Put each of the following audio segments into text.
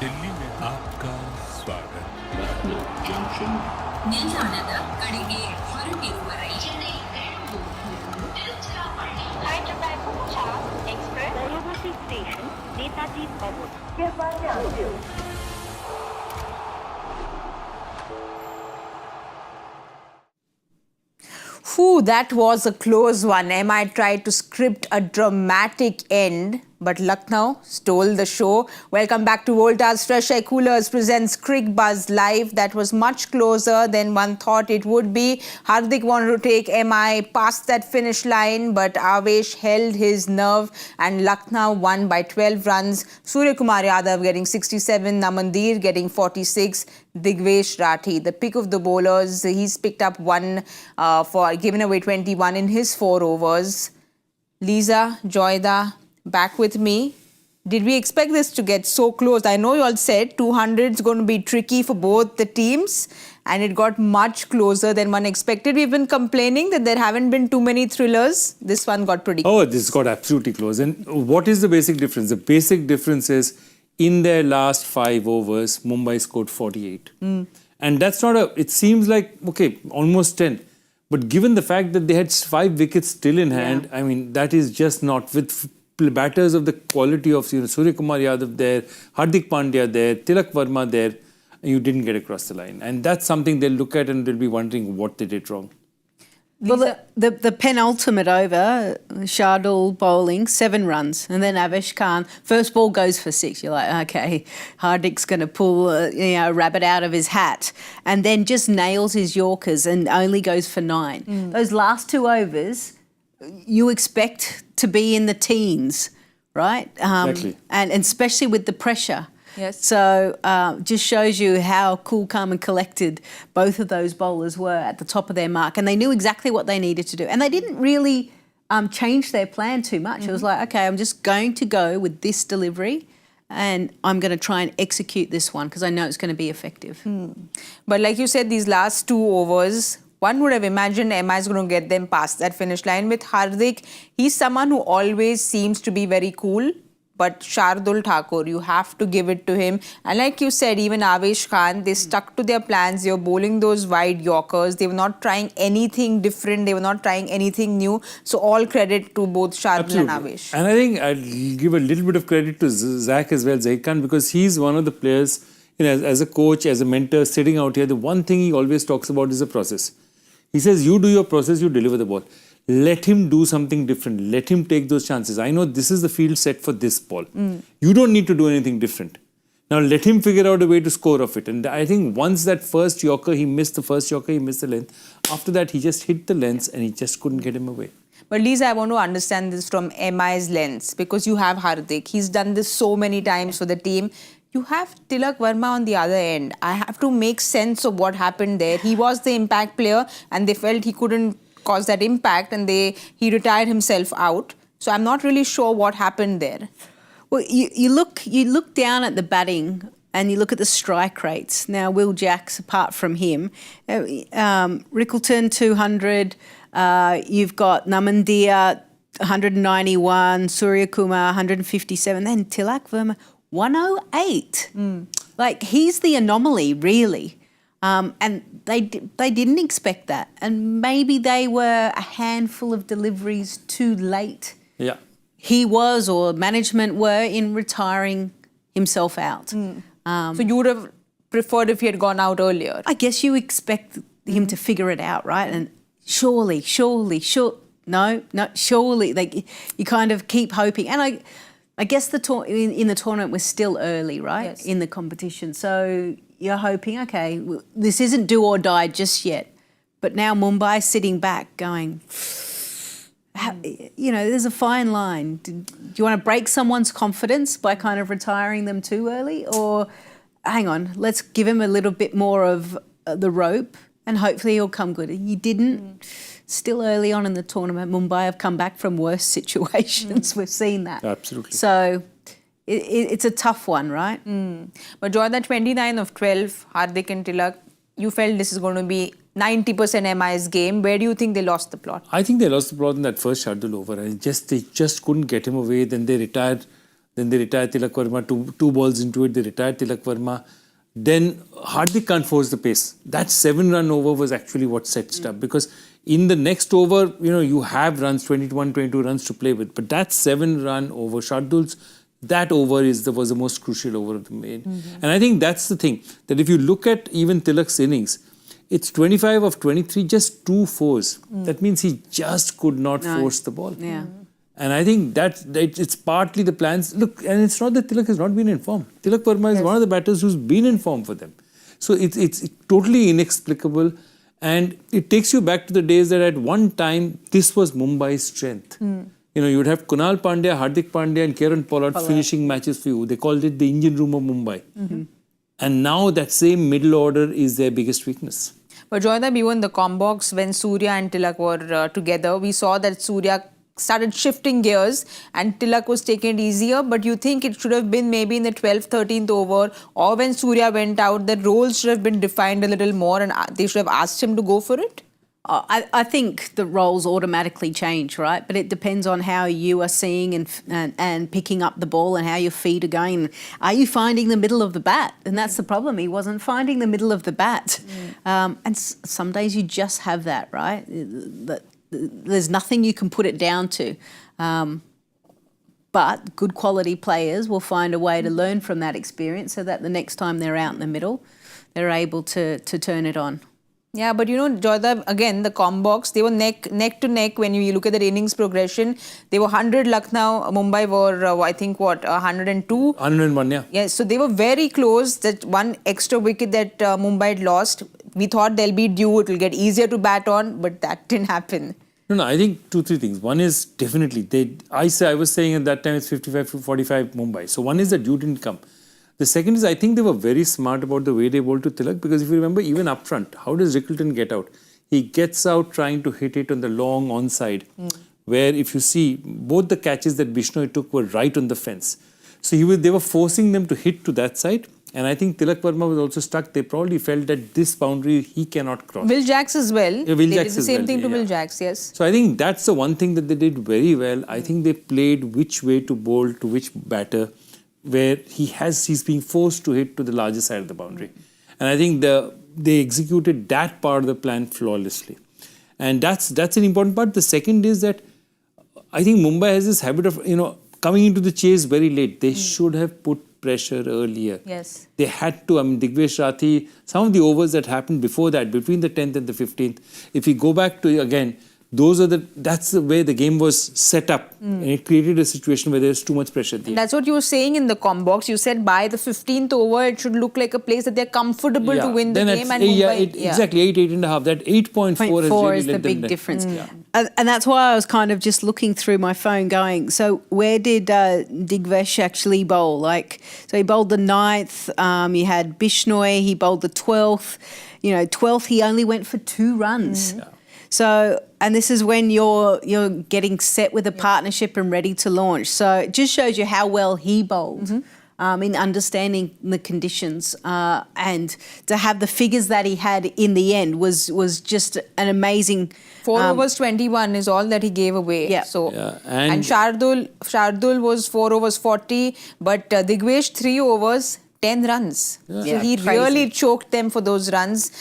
दिल्ली में आपका स्वागत. Lucknow Junction. ನಿಲ್ದಾಣದ ಕಡೆಗೆ ಹೊರಟಿರುವವರೇ Chennai Hyderabad Express, Varanasi Station, Netaji Bhavan. Whew, that was a close one. MI tried to script a dramatic end, but Lucknow stole the show. Welcome back to Voltas FreshAir Coolers presents Cricbuzz Live. That was much closer than one thought it would be. Hardik wanted to take MI past that finish line, but Avesh held his nerve and Lucknow won by 12 runs. Suryakumar Yadav getting 67, Namandir getting 46. Digvesh Rathi, the pick of the bowlers, he's picked up one for giving away 21 in his 4 overs. Lisa, Joyda, back with me. Did we expect this to get so close? I know you all said 200 is going to be tricky for both the teams, and it got much closer than one expected. We've been complaining that there haven't been too many thrillers. This one got pretty close. Oh, this got absolutely close. And what is the basic difference? The basic difference is in their last 5 overs, Mumbai scored 48. And that's not it seems like, okay, almost 10. But given the fact that they had 5 wickets still in hand, I mean, that is just not with batters of the quality of Suryakumar Yadav there, Hardik Pandya there, Tilak Varma there, you didn't get across the line. And that's something they'll look at and they'll be wondering what they did wrong. Well, the penultimate over, Shardul bowling, 7 runs. And then Avesh Khan, first ball goes for 6. You're like, okay, Hardik's going to pull a rabbit out of his hat. And then just nails his Yorkers and only goes for 9. Those last 2 overs, you expect to be in the teens, right? Exactly. And especially with the pressure. Yes. So just shows you how cool, calm and collected both of those bowlers were at the top of their mark. And they knew exactly what they needed to do. And they didn't really change their plan too much. It was like, okay, I'm just going to go with this delivery and I'm going to try and execute this one because I know it's going to be effective. But like you said, these last 2 overs, one would have imagined MI is going to get them past that finish line. With Hardik, he's someone who always seems to be very cool. But Shardul Thakur, you have to give it to him. And like you said, even Avesh Khan, they stuck to their plans. They were bowling those wide Yorkers. They were not trying anything different. They were not trying anything new. So all credit to both Shardul and Avesh. And I think I'll give a little bit of credit to Zach as well, Zaid Khan, because he's one of the players, as a coach, as a mentor, sitting out here, the one thing he always talks about is the process. He says, you do your process, you deliver the ball. Let him do something different. Let him take those chances. I know this is the field set for this ball. You don't need to do anything different. Now let him figure out a way to score off it. And I think once that first Yorker, he missed the first Yorker, he missed the length. After that, he just hit the length and he just couldn't get him away. But Lisa, I want to understand this from MI's lens because you have Hardik. He's done this so many times for the team. You have Tilak Varma on the other end. I have to make sense of what happened there. He was the impact player and they felt he couldn't cause that impact and he retired himself out. So I'm not really sure what happened there. Well, you look down at the batting and you look at the strike rates. Now, Will Jacks, apart from him, Rickleton 200, you've got Namandir 191, Suryakumar 157, then Tilak Varma 108. Like, he's the anomaly, really. And they didn't expect that. And maybe they were a handful of deliveries too late. Yeah. He was, or management were, in retiring himself out. So you would have preferred if he had gone out earlier? I guess you expect him to figure it out, right? And surely, surely, like, you kind of keep hoping. And I guess in the tournament we're still early, right? Yes. In the competition. So you're hoping, okay, this isn't do or die just yet. But now Mumbai sitting back going, there's a fine line. Do you want to break someone's confidence by kind of retiring them too early? Or hang on, let's give him a little bit more of the rope and hopefully he'll come good. And you didn't. Still early on in the tournament, Mumbai have come back from worse situations. We've seen that. Absolutely. So it's a tough one, right? But Joy, that 29 of 12, Hardik and Tilak, you felt this is going to be 90% MI's game. Where do you think they lost the plot? I think they lost the plot in that first Shardul over. They just couldn't get him away. Then they retired Then they retire Tilak Varma, two balls into it, they retire Tilak Varma. Then Hardik can't force the pace. That 7-run over was actually what set it up, because in the next over, you have runs, 21, 22 runs to play with. But that 7-run over, Shardul's, that over was the most crucial over of the main. And I think that's the thing, that if you look at even Tilak's innings, it's 25 of 23, just 2 fours. That means he just could not force the ball. Yeah. And I think that it's partly the plans. Look, and it's not that Tilak has not been in form. Tilak Varma is one of the batters who's been in form for them. So it's totally inexplicable. And it takes you back to the days that at one time, this was Mumbai's strength. You'd have Kunal Pandya, Hardik Pandya and Kieran Pollard finishing matches for you. They called it the engine room of Mumbai. And now that same middle order is their biggest weakness. But Joydab, even the combox, when Surya and Tilak were together, we saw that Surya started shifting gears and Tilak was taking it easier. But you think it should have been maybe in the 12th, 13th over, or when Surya went out, the roles should have been defined a little more and they should have asked him to go for it? I think the roles automatically change, right? But it depends on how you are seeing and picking up the ball and how your feet are going. Are you finding the middle of the bat? And that's the problem. He wasn't finding the middle of the bat. And some days you just have that, right? There's nothing you can put it down to. But good quality players will find a way to learn from that experience so that the next time they're out in the middle, they're able to turn it on. Yeah, but Joydab, again, the combox, they were neck to neck when you look at the innings progression. They were 100, Lucknow, Mumbai were, 102? 101, yeah. Yeah, so they were very close. That one extra wicket that Mumbai had lost, we thought they'll be due, it will get easier to bat on, but that didn't happen. No, I think 2-3 things. One is definitely, I was saying at that time it's 55-45 Mumbai. So one is that you didn't come. The second is, I think they were very smart about the way they bowled to Tilak, because if you remember, even up front, how does Rickleton get out? He gets out trying to hit it on the long onside, where if you see, both the catches that Bishnoi took were right on the fence. So they were forcing them to hit to that side. And I think Tilak Varma was also stuck. They probably felt that this boundary he cannot cross. Will Jacks as well. Yeah, they did the same thing to Will Jacks, yes. So I think that's the one thing that they did very well. I think they played which way to bowl to which batter, where he's being forced to hit to the larger side of the boundary. And I think they executed that part of the plan flawlessly. And that's an important part. The second is that I think Mumbai has this habit of, coming into the chase very late. They should have put pressure earlier. Yes. They had to. Digvesh Rathi, some of the overs that happened before that, between the 10th and the 15th, if we go back to, again, that's the way the game was set up. And it created a situation where there's too much pressure at the end. That's what you were saying in the combox. You said by the 15th over, it should look like a place that they're comfortable to win the game. And Mumbai, exactly, 8.5. That 8.4 has really is the let big them difference. And that's why I was kind of just looking through my phone going, so where did Digvesh actually bowl? So he bowled the 9th, he had Bishnoi, he bowled the 12th. 12th, he only went for 2 runs. So, and this is when you're getting set with a partnership and ready to launch. So it just shows you how well he bowled in understanding the conditions. And to have the figures that he had in the end was just an amazing... 4 overs 21 is all that he gave away. Yeah. So, and Shardul was 4 overs 40, but Digvesh 3 overs 10 runs. So he really choked them for those runs.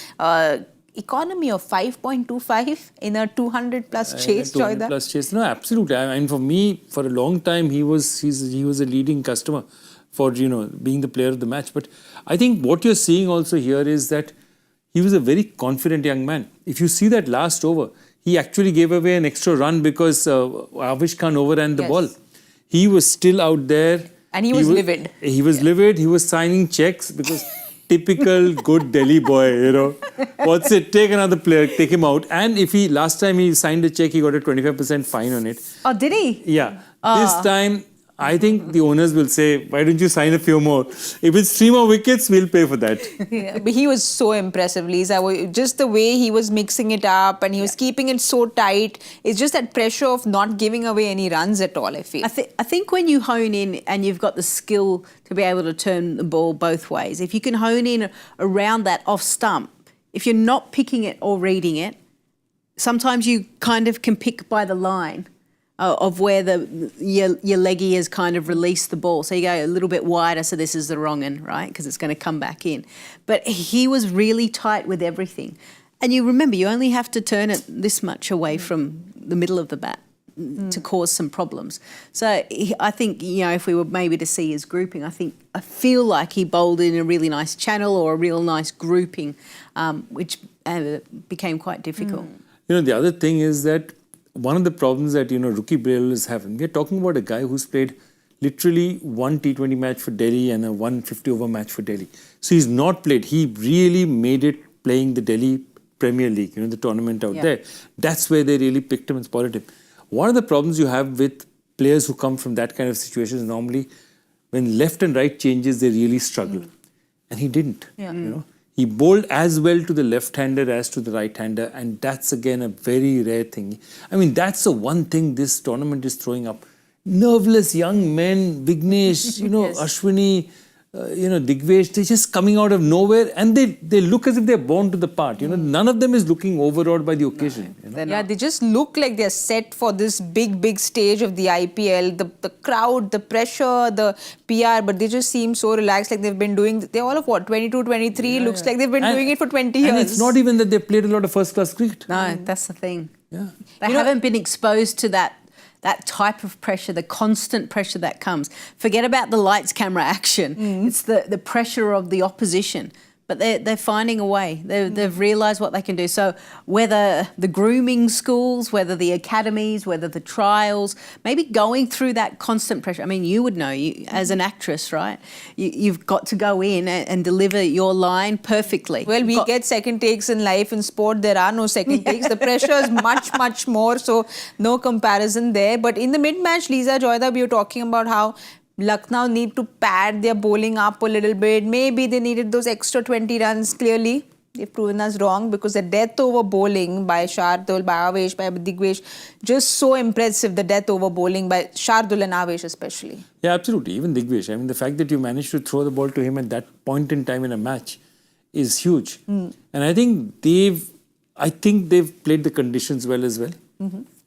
Economy of 5.25 in a 200 plus chase, 200 plus chase. No, absolutely. For me, for a long time, he was a leading customer for being the player of the match. But I think what you're seeing also here is that he was a very confident young man. If you see that last over, he actually gave away an extra run because Avish Khan overran the ball. He was still out there. And he was livid. He was livid. He was signing checks because... Typical good Delhi boy, What's it? Take another player, take him out. And last time he signed a check, he got a 25% fine on it. Oh, did he? Yeah. This time, I think the owners will say, why don't you sign a few more? If it's 3 more wickets, we'll pay for that. But he was so impressive, Lisa. Just the way he was mixing it up and he was keeping it so tight. It's just that pressure of not giving away any runs at all, I feel. I think when you hone in and you've got the skill to be able to turn the ball both ways, if you can hone in around that off stump, if you're not picking it or reading it, sometimes you kind of can pick by the line. of where your leggy has kind of released the ball. So you go a little bit wider, so this is the wrong end, right? Because it's going to come back in. But he was really tight with everything. And you remember, you only have to turn it this much away from the middle of the bat to cause some problems. So I think, if we were maybe to see his grouping, I feel like he bowled in a really nice channel or a real nice grouping, which became quite difficult. The other thing is that one of the problems that, rookie bowlers have, and we're talking about a guy who's played literally one T20 match for Delhi and a 150 over match for Delhi. So he's not played. He really made it playing the Delhi Premier League, the tournament out there. That's where they really picked him and spotted him. One of the problems you have with players who come from that kind of situation is normally when left and right changes, they really struggle. And he didn't. He bowled as well to the left-hander as to the right-hander, and that's again a very rare thing. I mean, that's the one thing this tournament is throwing up. Nerveless young men, Vignesh, Ashwini, Digvesh, they're just coming out of nowhere and they look as if they're born to the part. None of them is looking overawed by the occasion. They just look like they're set for this big stage of the IPL. The crowd, the pressure, the PR, but they just seem so relaxed, like they've been doing, they're all of what, 22, 23, looks like they've been doing it for 20 years. And it's not even that they've played a lot of first-class cricket. No, that's the thing. Yeah. They haven't been exposed to that type of pressure, the constant pressure that comes. Forget about the lights, camera, action. It's the pressure of the opposition. But they're finding a way. They've realised what they can do. So whether the grooming schools, whether the academies, whether the trials, maybe going through that constant pressure. I mean, you would know, as an actress, right? You've got to go in and deliver your line perfectly. Well, we get second takes in life. In sport, there are no second takes. The pressure is much more, so no comparison there. But in the mid-match, Lisa, Joyda, we were talking about how Lucknow need to pad their bowling up a little bit. Maybe they needed those extra 20 runs. Clearly, they've proven us wrong because the death over bowling by Shardul, by Avesh, by Digvesh, just so impressive. The death over bowling by Shardul and Avesh especially. Yeah, absolutely. Even Digvesh. I mean, the fact that you managed to throw the ball to him at that point in time in a match is huge. And I think they've played the conditions well as well.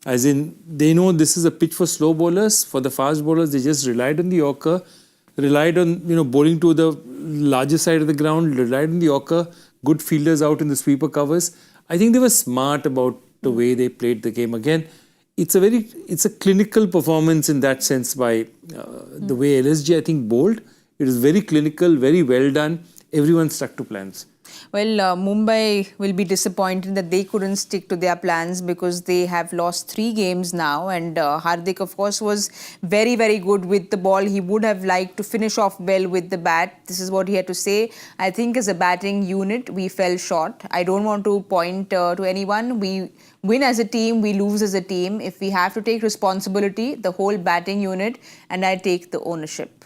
As in, they know this is a pitch for slow bowlers. For the fast bowlers, they just relied on the Yorker, relied on, bowling to the larger side of the ground, relied on the Yorker, good fielders out in the sweeper covers. I think they were smart about the way they played the game. Again, it's a clinical performance in that sense by the way LSG, I think, bowled. It was very clinical, very well done. Everyone stuck to plans. Well, Mumbai will be disappointed that they couldn't stick to their plans because they have lost 3 games now. And Hardik, of course, was very good with the ball. He would have liked to finish off well with the bat. This is what he had to say. I think as a batting unit, we fell short. I don't want to point to anyone. We win as a team, we lose as a team. If we have to take responsibility, the whole batting unit, and I take the ownership.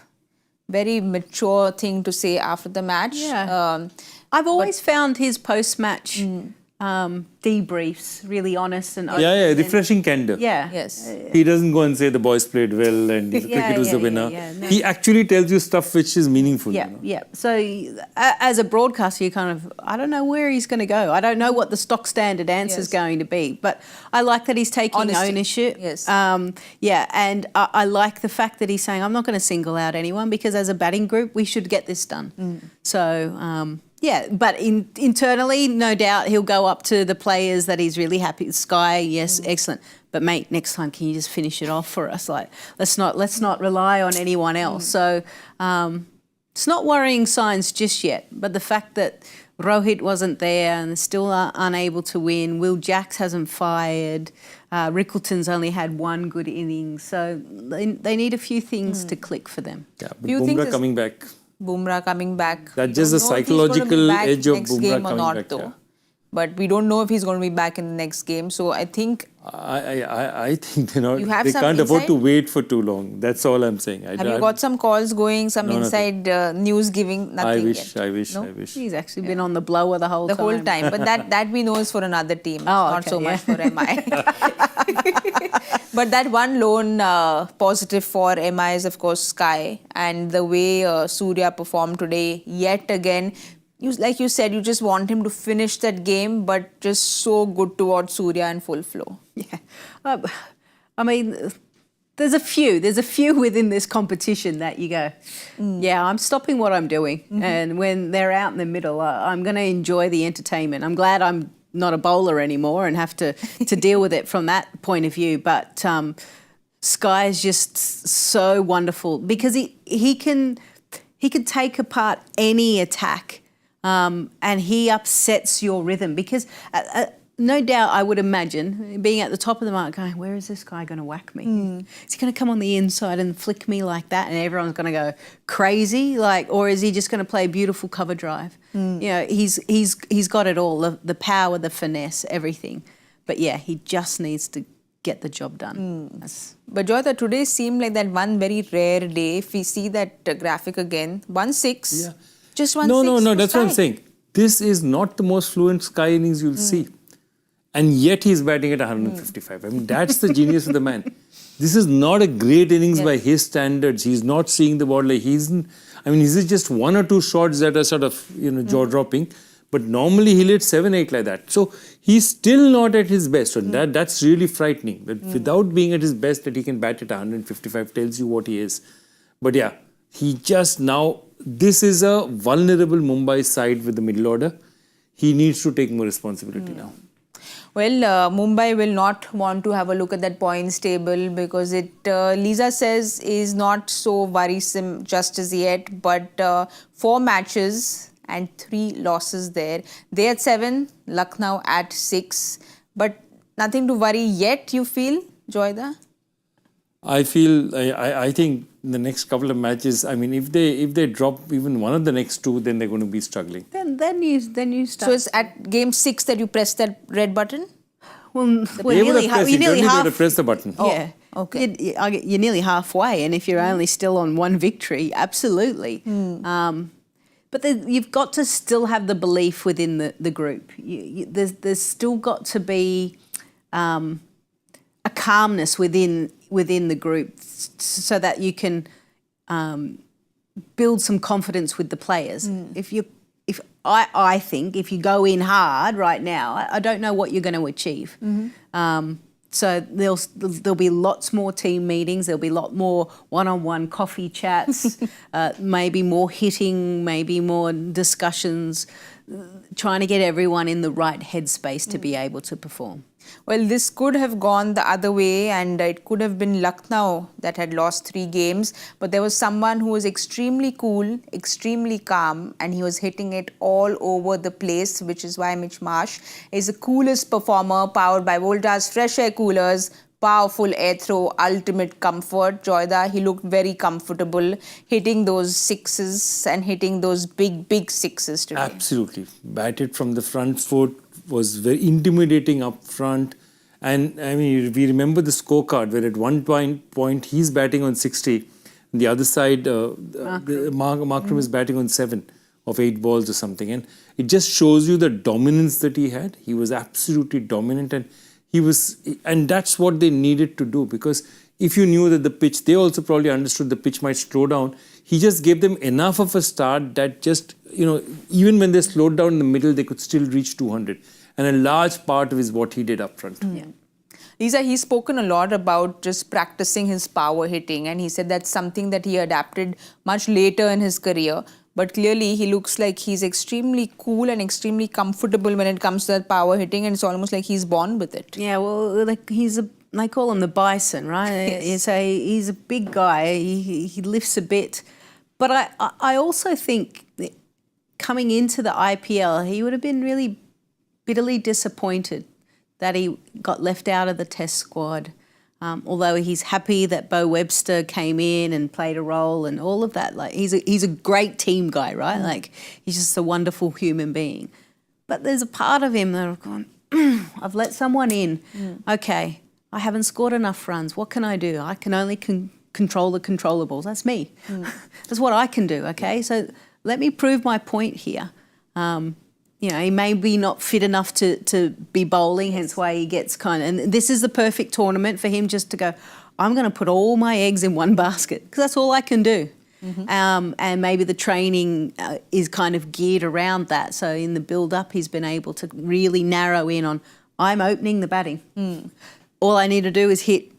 Very mature thing to say after the match. Yeah. I've always found his post-match debriefs really honest and open. Yeah, refreshing candor. Yeah. Yes. He doesn't go and say the boys played well and the cricket was the winner. No. He actually tells you stuff which is meaningful. Yeah. So as a broadcaster, you I don't know where he's going to go. I don't know what the stock standard answer is going to be. But I like that he's taking ownership. Yes. And I like the fact that he's saying, I'm not going to single out anyone because as a batting group, we should get this done. So... but internally, no doubt, he'll go up to the players that he's really happy with. Sky, yes, excellent. But mate, next time, can you just finish it off for us? Like, let's not rely on anyone else. So it's not worrying signs just yet. But the fact that Rohit wasn't there and they're still unable to win, Will Jacks hasn't fired, Rickleton's only had 1 good innings. So they need a few things to click for them. Yeah, but Bumrah coming back. Bumrah coming back. That's just the psychological edge of next Bumrah game or coming not, back. though. Yeah. But we don't know if he's going to be back in the next game. So I think... I think they have some can't afford insight? to wait for too long. That's all I'm saying. Have you got some calls going, some inside news giving? Nothing yet. I wish. He's actually been on the blower the whole time. But that we know is for another team. Not okay, so much for MI. But that one lone positive for MI is, of course, Sky. And the way Surya performed today, yet again, like you said, you just want him to finish that game, but just so good towards Surya in full flow. Yeah. I mean, there's a few within this competition that you go, yeah, I'm stopping what I'm doing. And when they're out in the middle, I'm going to enjoy the entertainment. I'm glad I'm not a bowler anymore and have to deal with it from that point of view. But Sky is just so wonderful because he can take apart any attack and he upsets your rhythm because no doubt I would imagine being at the top of the mark going, where is this guy going to whack me? Is he going to come on the inside and flick me like that and everyone's going to go crazy? Or is he just going to play a beautiful cover drive? You know, he's got it all, the power, the finesse, everything. But yeah, he just needs to get the job done. But Joy, today seemed like that one very rare day. If we see that graphic again, 1-6. Yeah. Just 1-6. No, that's what I'm saying. This is not the most fluent Sky innings you'll see. And yet he's batting at 155. I mean, that's the genius of the man. This is not a great innings by his standards. He's not seeing the ball like this is just one or two shots that are sort of, jaw-dropping. But normally he'll hit 7-8 like that. So he's still not at his best. And that's really frightening. That without being at his best, that he can bat at 155 tells you what he is. But yeah, he just now, this is a vulnerable Mumbai side with the middle order. He needs to take more responsibility now. Well, Mumbai will not want to have a look at that points table because it, Lisa says, is not so worrisome just as yet. But 4 matches and 3 losses there. They at 7, Lucknow at 6. But nothing to worry yet, you feel, Joyda? I think in the next couple of matches, I mean, if they drop even one of the next 2, then they're going to be struggling. Then you start. So it's at game 6 that you press that red button? Well, They would have pressed it. You don't need to press the button. Yeah. Okay. You're nearly halfway, and if you're only still on 1 victory, absolutely. But you've got to still have the belief within the group. There's still got to be a calmness within the group so that you can build some confidence with the players. I think if you go in hard right now, I don't know what you're going to achieve. So there'll be lots more team meetings. There'll be a lot more one-on-one coffee chats, maybe more hitting, maybe more discussions, trying to get everyone in the right headspace to be able to perform. Well, this could have gone the other way and it could have been Lucknow that had lost 3 games. But there was someone who was extremely cool, extremely calm, and he was hitting it all over the place, which is why Mitch Marsh is the coolest performer, powered by Voltas FreshAir coolers. Powerful air throw, ultimate comfort. Joyda, he looked very comfortable hitting those 6s and hitting those big 6s today. Absolutely. Batted from the front foot, was very intimidating up front. And I mean, we remember the scorecard where at one point he's batting on 60. And the other side, Markram is batting on 7 of 8 balls or something. And it just shows you the dominance that he had. He was absolutely dominant and that's what they needed to do, because if you knew that the pitch, they also probably understood the pitch might slow down. He just gave them enough of a start that just, even when they slowed down in the middle, they could still reach 200. And a large part of it is what he did up front. Yeah. Lisa, he's spoken a lot about just practicing his power hitting, and he said that's something that he adapted much later in his career. But clearly, he looks like he's extremely cool and extremely comfortable when it comes to that power hitting, and it's almost like he's born with it. Yeah, well, they call him the bison, right? Yes. He's a big guy. He lifts a bit. But I also think that coming into the IPL, he would have been really bitterly disappointed that he got left out of the Test squad. Although he's happy that Bo Webster came in and played a role and all of that. Like he's a great team guy, right? Like he's just a wonderful human being. But there's a part of him that have gone, I've let someone in. Okay, I haven't scored enough runs. What can I do? I can only control the controllables. That's me. That's what I can do, okay? So let me prove my point here. He may be not fit enough to be bowling, hence why he gets and this is the perfect tournament for him just to go, I'm going to put all my eggs in one basket, because that's all I can do. And maybe the training is kind of geared around that. So in the build-up, he's been able to really narrow in on, I'm opening the batting. All I need to do is hit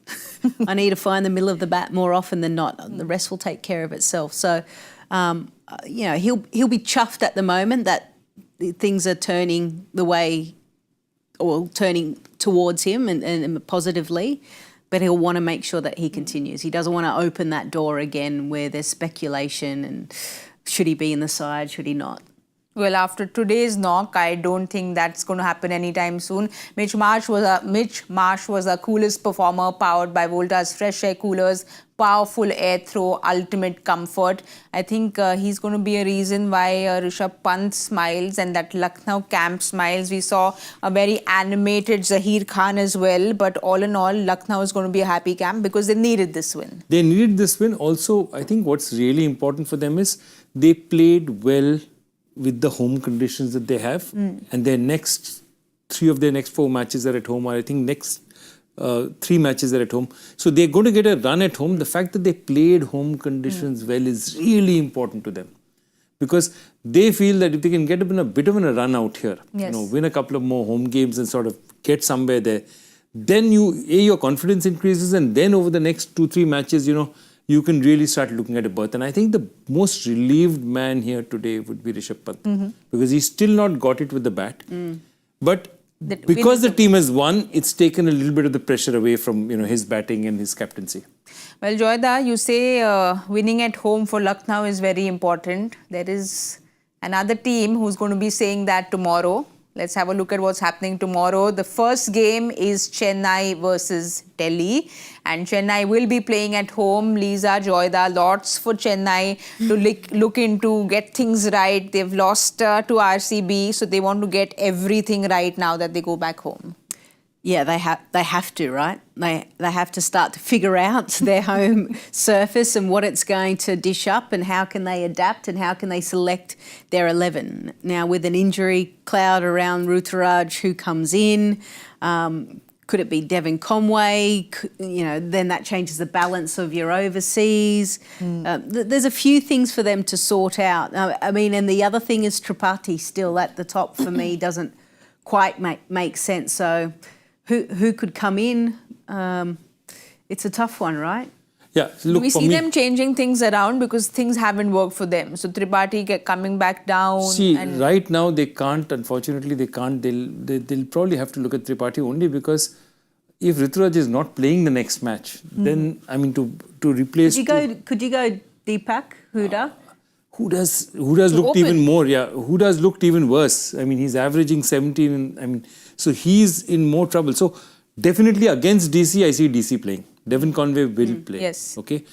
I need to find the middle of the bat more often than not. The rest will take care of itself. So, he'll be chuffed at the moment that things are turning the way, or turning towards him and positively. But he'll want to make sure that he continues. He doesn't want to open that door again where there's speculation and should he be in the side, should he not? Well, after today's knock, I don't think that's going to happen anytime soon. Mitch Marsh was our coolest performer, powered by Voltas FreshAir coolers, powerful air throw, ultimate comfort. I think he's going to be a reason why Rishabh Pant smiles and that Lucknow camp smiles. We saw a very animated Zaheer Khan as well. But all in all, Lucknow is going to be a happy camp because they needed this win. They needed this win. Also, I think what's really important for them is they played well with the home conditions that they have, and their three of their next 4 matches are at home, or I think next 3 matches are at home. So they're going to get a run at home. The fact that they played home conditions well is really important to them, because they feel that if they can get a bit of a run out here, win a couple of more home games and sort of get somewhere there, then your confidence increases, and then over the next 2-3 matches, you can really start looking at a berth. And I think the most relieved man here today would be Rishabh Pant, because he's still not got it with the bat. But because the team has won, it's taken a little bit of the pressure away from his batting and his captaincy. Well, Joyda, you say winning at home for Lucknow is very important. There is another team who's going to be saying that tomorrow. Let's have a look at what's happening tomorrow. The first game is Chennai versus Delhi. And Chennai will be playing at home. Lisa, Joyda, lots for Chennai to look into, get things right. They've lost to RCB, so they want to get everything right now that they go back home. Yeah, they have to, right? They have to start to figure out their home surface and what it's going to dish up, and how can they adapt and how can they select their 11. Now, with an injury cloud around Ruturaj, who comes in, could it be Devon Conway? Then that changes the balance of your overseas. There's a few things for them to sort out. And the other thing is Tripathi still at the top for me doesn't quite make sense. So who could come in? It's a tough one, right? Yeah, look, we see them changing things around because things haven't worked for them. So Tripathi coming back down. See, right now they can't. Unfortunately, they can't. They'll probably have to look at Tripathi only because if Ruturaj is not playing the next match, then to replace. Could you go Deepak Huda? Huda's looked even more. Yeah, Huda's looked even worse. He's averaging 17. So he's in more trouble. So definitely against DC, I see DC playing. Devon Conway will play. Yes. Okay.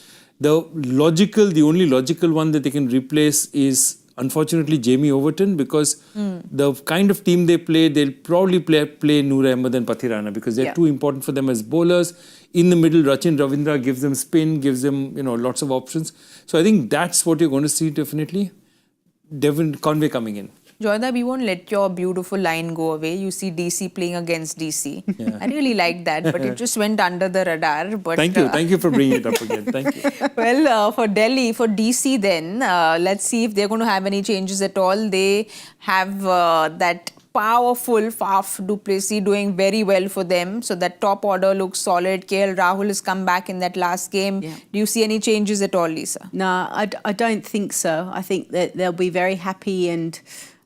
The only logical one that they can replace is unfortunately Jamie Overton, because the kind of team they play, they'll probably play Noor Ahmed and Pathirana because they're too important for them as bowlers. In the middle, Rachin Ravindra gives them spin, gives them lots of options. So I think that's what you're going to see definitely. Devon Conway coming in. Joyda, we won't let your beautiful line go away. You see DC playing against DC. Yeah. I really like that, but it just went under the radar. But Thank you for bringing it up again. Thank you. Well, for DC then, let's see if they're going to have any changes at all. They have that powerful Faf du Plessis doing very well for them. So that top order looks solid. KL Rahul has come back in that last game. Yeah. Do you see any changes at all, Lisa? No, I don't think so. I think that they'll be very happy and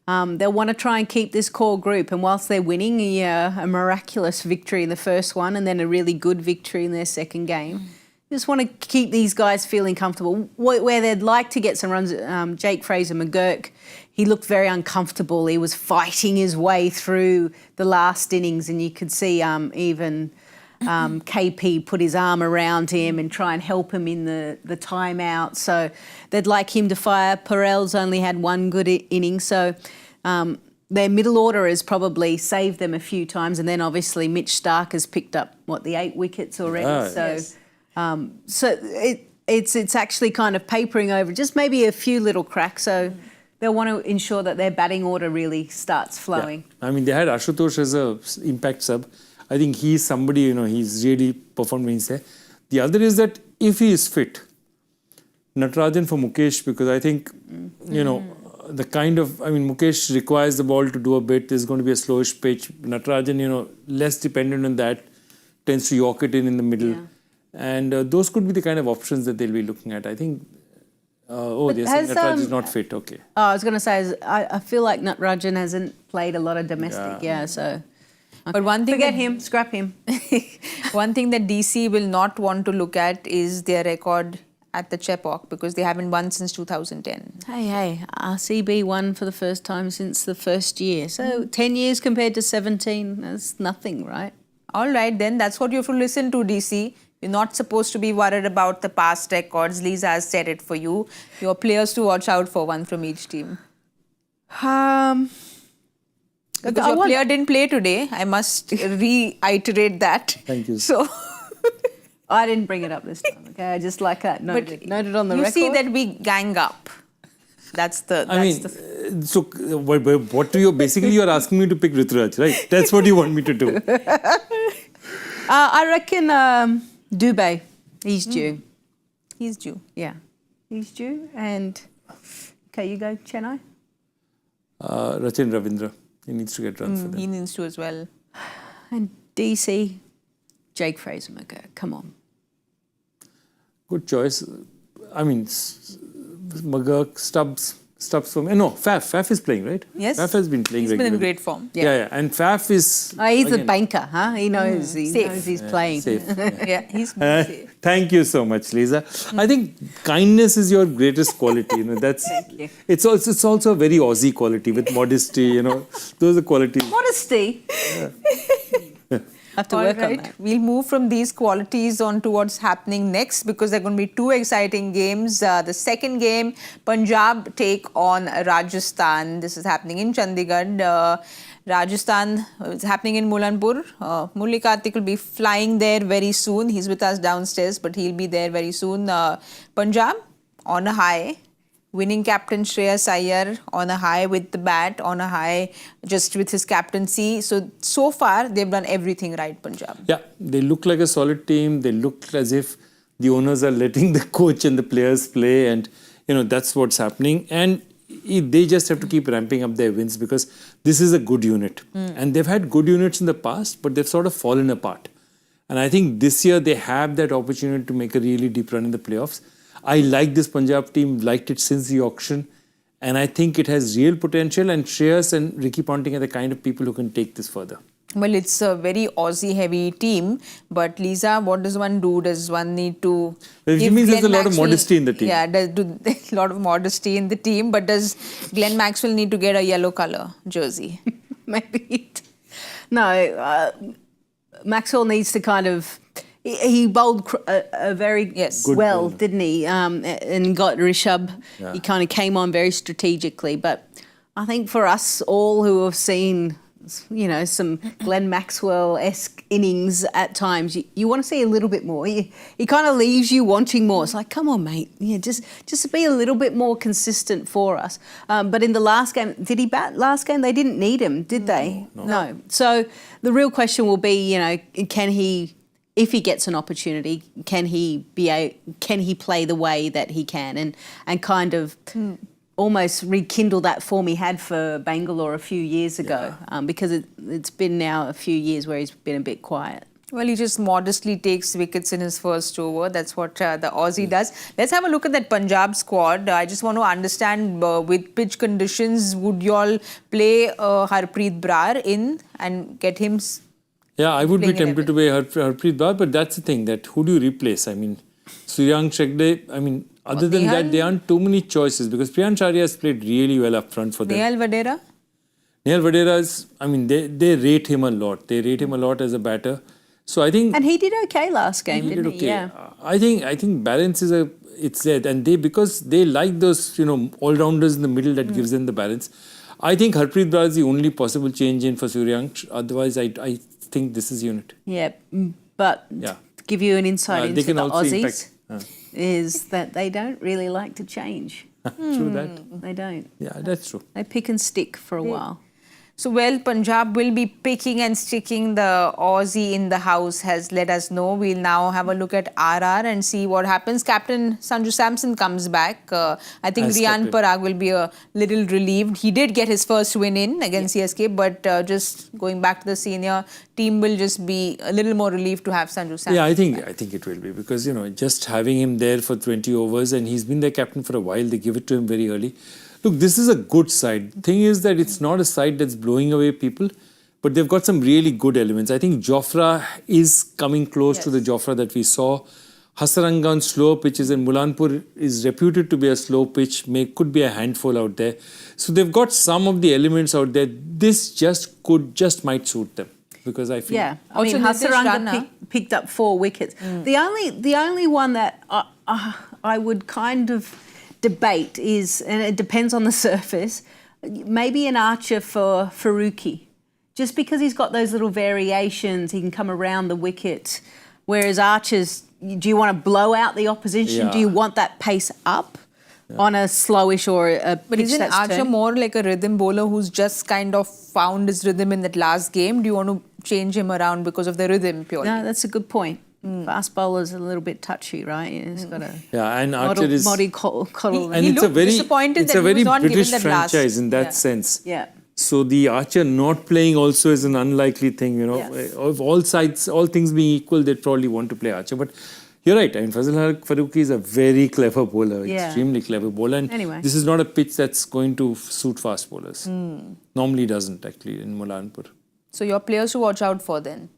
they'll want to try and keep this core group. And whilst they're winning a miraculous victory in the first one and then a really good victory in their second game, just want to keep these guys feeling comfortable. Where they'd like to get some runs, Jake Fraser McGurk, he looked very uncomfortable. He was fighting his way through the last innings, and you could see even KP put his arm around him and try and help him in the timeout. So they'd like him to fire. Perel's only had one good inning. So their middle order has probably saved them a few times. And then obviously Mitch Stark has picked up, the 8 wickets already. Yes. So it's actually kind of papering over just maybe a few little cracks. So they'll want to ensure that their batting order really starts flowing. Yeah. They had Ashutosh as a impact sub. I think he's somebody, he's really performed when he's there. The other is that if he is fit, Natarajan for Mukesh, because I think, the kind of, Mukesh requires the ball to do a bit. There's going to be a slowish pitch. Natarajan, less dependent on that, tends to york it in the middle. Yeah. And those could be the kind of options that they'll be looking at. I think, they're saying Nataraj is not fit. Okay. Oh, I was going to say, I feel like Natarajan hasn't played a lot of domestic, so... But one thing Forget him, scrap him. one thing that DC will not want to look at is their record at the Chepauk because they haven't won since 2010. Hey, RCB won for the first time since the first year. So 10 years compared to 17, that's nothing, right? All right, then that's what you have to listen to, DC. You're not supposed to be worried about the past records. Lisa has said it for you. Your players to watch out for, one from each team. Because your player didn't play today. I must reiterate that. Thank you. So I didn't bring it up this time, okay? I just like that. Noted on the record. You see that we gang up. That's the... So what you're asking me to pick Rituraj, right? That's what you want me to do. I reckon Dubey, he's due. He's due. Yeah, he's due. And, okay, you go, Chennai. Rachin Ravindra. He needs to get runs for them. He needs to as well. And DC, Jake Fraser-McGurk, come on. Good choice. I mean, McGurk, Stubbs for me. No, Faf is playing, right? Yes. Faf has been playing He's regularly. been in great form. Yeah. And Faf is... He's a banker, huh? He knows, he's playing. Safe. Yeah, he's safe. Thank you so much, Lisa. I think kindness is your greatest quality. That's. Thank you. It's also a very Aussie quality with modesty. Those are qualities. Modesty. Have to work on that. We'll move from these qualities on to what's happening next because there are going to be two exciting games. The second game, Punjab take on Rajasthan. This is happening in Chandigarh. Rajasthan is happening in Mulanpur. Murli Kartik will be flying there very soon. He's with us downstairs, but he'll be there very soon. Punjab on a high. Winning captain Shreyas Iyer on a high with the bat, on a high just with his captaincy. So far, they've done everything right, Punjab. Yeah, they look like a solid team. They look as if the owners are letting the coach and the players play, and that's what's happening. And they just have to keep ramping up their wins because this is a good unit. And they've had good units in the past, but they've sort of fallen apart. And I think this year they have that opportunity to make a really deep run in the playoffs. I like this Punjab team, liked it since the auction, and I think it has real potential, and Shreyas and Ricky Ponting are the kind of people who can take this further. Well, it's a very Aussie-heavy team, but Lisa, what does one do? Does one need to... It means there's a lot of modesty in the team. Yeah, there's a lot of modesty in the team, but does Glenn Maxwell need to get a yellow colour jersey? Maybe. No, Maxwell needs to kind of... He bowled very well, didn't he? And got Rishabh. Yeah. He kind of came on very strategically. But I think for us all who have seen, some Glenn Maxwell-esque innings at times, you want to see a little bit more. He kind of leaves you wanting more. It's like, come on, mate. Yeah, just be a little bit more consistent for us. But in the last game, did he bat last game? They didn't need him, did they? No. So the real question will be, can he... If he gets an opportunity, can he play the way that he can and kind of almost rekindle that form he had for Bangalore a few years ago? Because it's been now a few years where he's been a bit quiet. Well, he just modestly takes wickets in his first over. That's what the Aussie does. Let's have a look at that Punjab squad. I just want to understand, with pitch conditions, would you all play Harpreet Brar in and get him... Yeah, I would be tempted to play Harpreet Brar, but that's the thing, that who do you replace? I mean, Suryank Shegde, other than that, there aren't too many choices because Priyansh Arya has played really well up front for them. Nehal Vadera? Nehal Vadera is, they rate him a lot. They rate him a lot as a batter. So I think... And he did okay last game, didn't he? Yeah. I think balance is it's there. And because they like those, all-rounders in the middle that gives them the balance. I think Harpreet Brar is the only possible change in for Suryank. Otherwise, I think this is unit. Yeah, but to give you an insight into the Aussies is that they don't really like to change. True that. They don't. Yeah, that's true. They pick and stick for a while. So, well, Punjab will be picking and sticking. The Aussie in the house has let us know. We'll now have a look at RR and see what happens. Captain Sanju Samson comes back. I think As Riyan captain. Parag will be a little relieved. He did get his first win in against CSK, but just going back to the senior team will just be a little more relieved to have Sanju Samson. Yeah, I think it will be because, just having him there for 20 overs and he's been their captain for a while, they give it to him very early. Look, this is a good side. Thing is that it's not a side that's blowing away people, but they've got some really good elements. I think Jofra is coming close to the Jofra that we saw. Hasaranga on slow pitches and Mulanpur is reputed to be a slow pitch, could be a handful out there. So they've got some of the elements out there. This just might suit them because I feel... Yeah, I Also, mean, Nitish Hasaranga Rana. picked up 4 wickets. The only one that I would kind of debate is, and it depends on the surface, maybe an Archer for Faruqi. Just because he's got those little variations, he can come around the wicket. Whereas Archer's, do you want to blow out the opposition? Yeah. Do you want that pace up on a slowish or a But pitch isn't that's Archer turning? more like a rhythm bowler who's just kind of found his rhythm in that last game? Do you want to change him around because of the rhythm purely? No, that's a good point. Fast bowler's a little bit touchy, right? He's got a Yeah, and Archer is... coddle. And He it's a looked very, disappointed it's that a he very was not given British that last- franchise in that Yeah. sense. Yeah. So the Archer not playing also is an unlikely thing, Yes. Of all sides, all things being equal, they'd probably want to play Archer. But you're right. I mean, Fazal Farooqi is a very clever bowler, Yeah. extremely clever bowler. And Anyway. this is not a pitch that's going to suit fast bowlers. Normally doesn't, actually, in Mulanpur. So your players to watch out for then?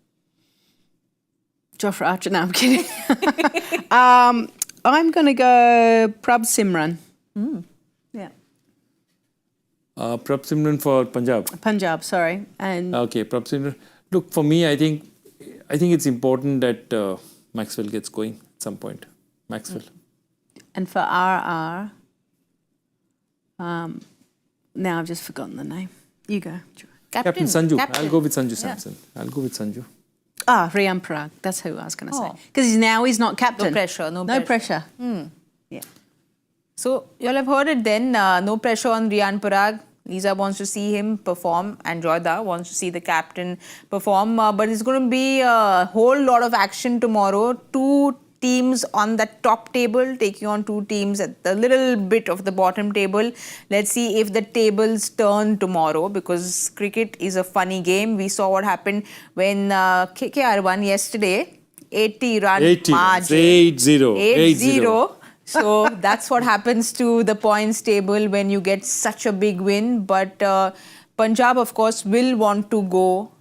Jofra Archer, no, I'm kidding. I'm going to go Prabh Simran. Yeah. Prabh Simran for Punjab. Punjab, sorry. And Okay, Prabh Simran. Look, for me, I think it's important that Maxwell gets going at some point. Maxwell. and for RR, now I've just forgotten the name. You go. Joy. Captain Sanju. I'll go with Sanju Samson. I'll go with Sanju. Ah, Riyan Parag. That's who I was going to say. Oh. Because he's not captain. No pressure, no No pressure. pressure. Yeah. So you'll have heard it then. No pressure on Riyan Parag. Lisa wants to see him perform and Joyda wants to see the captain perform. But it's going to be a whole lot of action tomorrow. 2 teams on the top table taking on 2 teams at the little bit of the bottom table. Let's see if the tables turn tomorrow because cricket is a funny game. We saw what happened when KKR won yesterday. 80 run 80. margin. 8-0. 8-0. So that's what happens to the points table when you get such a big win. But Punjab, of course, will want to go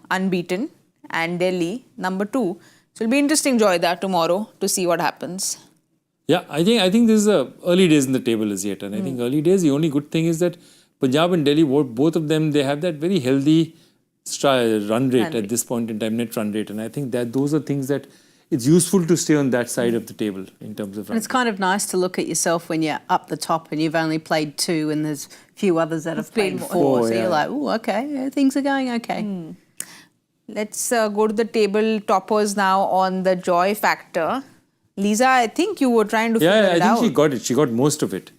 unbeaten and Delhi number 2. So it'll be interesting, Joyda, tomorrow to see what happens. Yeah, I think this is early days in the table as yet. And I think early days, the only good thing is that Punjab and Delhi, both of them, they have that very healthy run rate at this point in time, net run rate. And I think that those are things that it's useful to stay on that side of the table in terms of run. And it's kind of nice to look at yourself when you're up the top and you've only played 2 and there's a few others that have played 4. So yeah. you're like, oh, okay, things are going okay. Let's go to the table toppers now on the joy factor. Lisa, I think you were trying to figure Yeah, it I out. think she got it. She got most of it.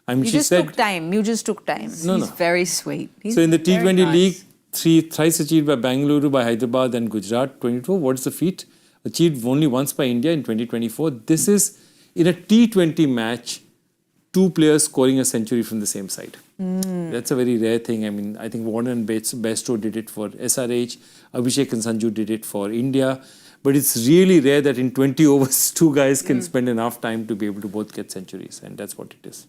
I mean, You she just said... took time. You just took time. He's very sweet. He's So in the very T20 nice. league, thrice achieved by Bangalore, by Hyderabad and Gujarat, 22. What's the feat? Achieved only once by India in 2024. This is, in a T20 match, 2 players scoring a century from the same side. That's a very rare thing. I mean, I think Warner and Bairstow did it for SRH. Abhishek and Sanju did it for India. But it's really rare that in 20 overs, 2 guys can spend enough time to be able to both get centuries. And that's what it is.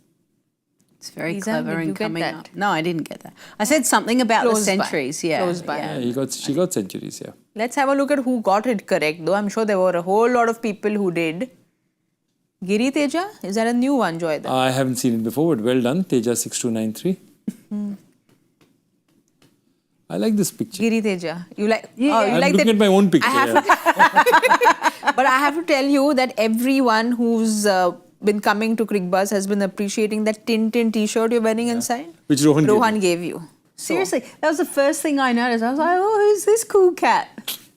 It's very Lisa, clever did you and get coming that? up. No, I didn't get that. I said something about Close the by. centuries. Yeah. Close by. Yeah, she got centuries, yeah. Let's have a look at who got it correct, though. I'm sure there were a whole lot of people who did. Giri Teja? Is that a new one, Joyda? I haven't seen it before, but well done. Teja 6293. I like this picture. Giri Teja. You like? Yeah, oh, you I'm like looking that? at my own picture. I have yeah. But I have to tell you that everyone who's been coming to Cricbuzz has been appreciating that Tintin t-shirt you're wearing inside. Which Rohan gave you. So, Seriously, that was the first thing I noticed. I was like, oh, who's this cool cat?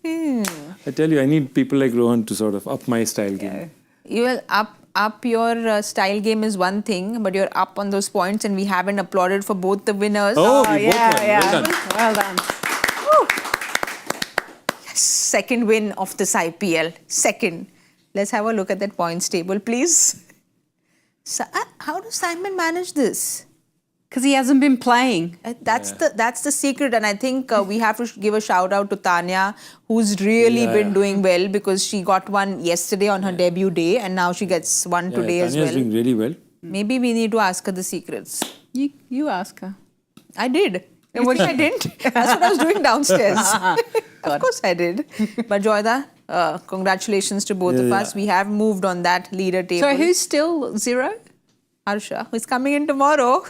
I tell you, I need people like Rohan to sort of up my style game. you will up up your style game is one thing, but you're up on those points, and we haven't applauded for both the winners. Oh, we both won. Well done. Well done. Second win of this IPL. Second. Let's have a look at that points table, please. So, how does Simon manage this? Because he hasn't been playing. That's the secret, and I think we have to give a shout out to Tanya, who's really been doing well, because she got one yesterday on her debut day, and now she gets one today as well. Tanya's doing really well. Maybe we need to ask her the secrets. You ask her. I did. And what I didn't? That's what I was doing downstairs. Of course I did. But Joyda, congratulations to both of us. We have moved on that leader table. So who's still 0? Harsha, who's coming in tomorrow.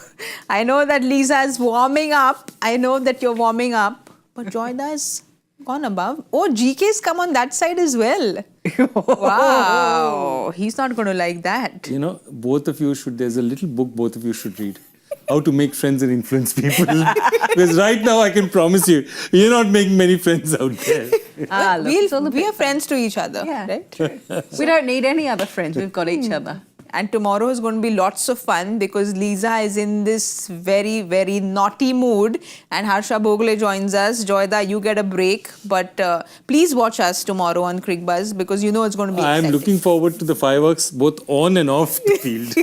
I know that Lisa is warming up. I know that you're warming up. But Joyda has gone above. Oh, GK's come on that side as well. Wow. He's not going to like that. You know, both of you should, there's a little book both of you should read. How to make friends and influence people. Because right now I can promise you, you're not making many friends out there. We are friends to each other, right? We don't need any other friends. We've got each other. And tomorrow is going to be lots of fun because Lisa is in this very, very naughty mood, and Harsha Bhogle joins us. Joyda, you get a break, but please watch us tomorrow on Cricbuzz because you know it's going to be exciting. I'm looking forward to the fireworks both on and off the field.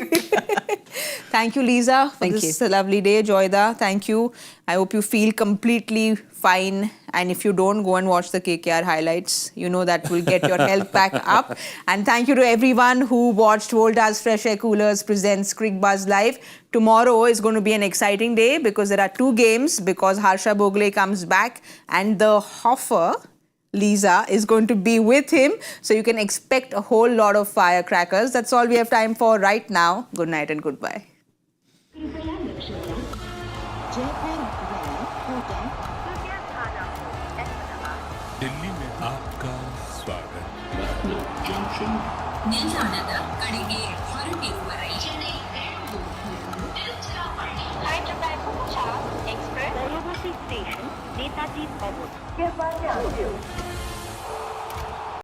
Thank you, Lisa, for this lovely day. Joyda, thank you. I hope you feel completely fine. And if you don't, go and watch the KKR highlights. You know that will get your health back up. And thank you to everyone who watched Voltas FreshAir Coolers presents Cricbuzz Live. Tomorrow is going to be an exciting day because there are 2 games, because Harsha Bhogle comes back and the Hoffer, Lisa, is going to be with him. So you can expect a whole lot of firecrackers. That's all we have time for right now. Good night and goodbye. Delhi में आपका स्वागत ನಿಲ್ದಾಣದ ಕಡೆಗೆ ಹೊರಟಿರುವ ರೈಲಲ್ಲಿ Hyderabad Mumbai Express, Railway Station, Netaji Bhavan. Cricbuzz.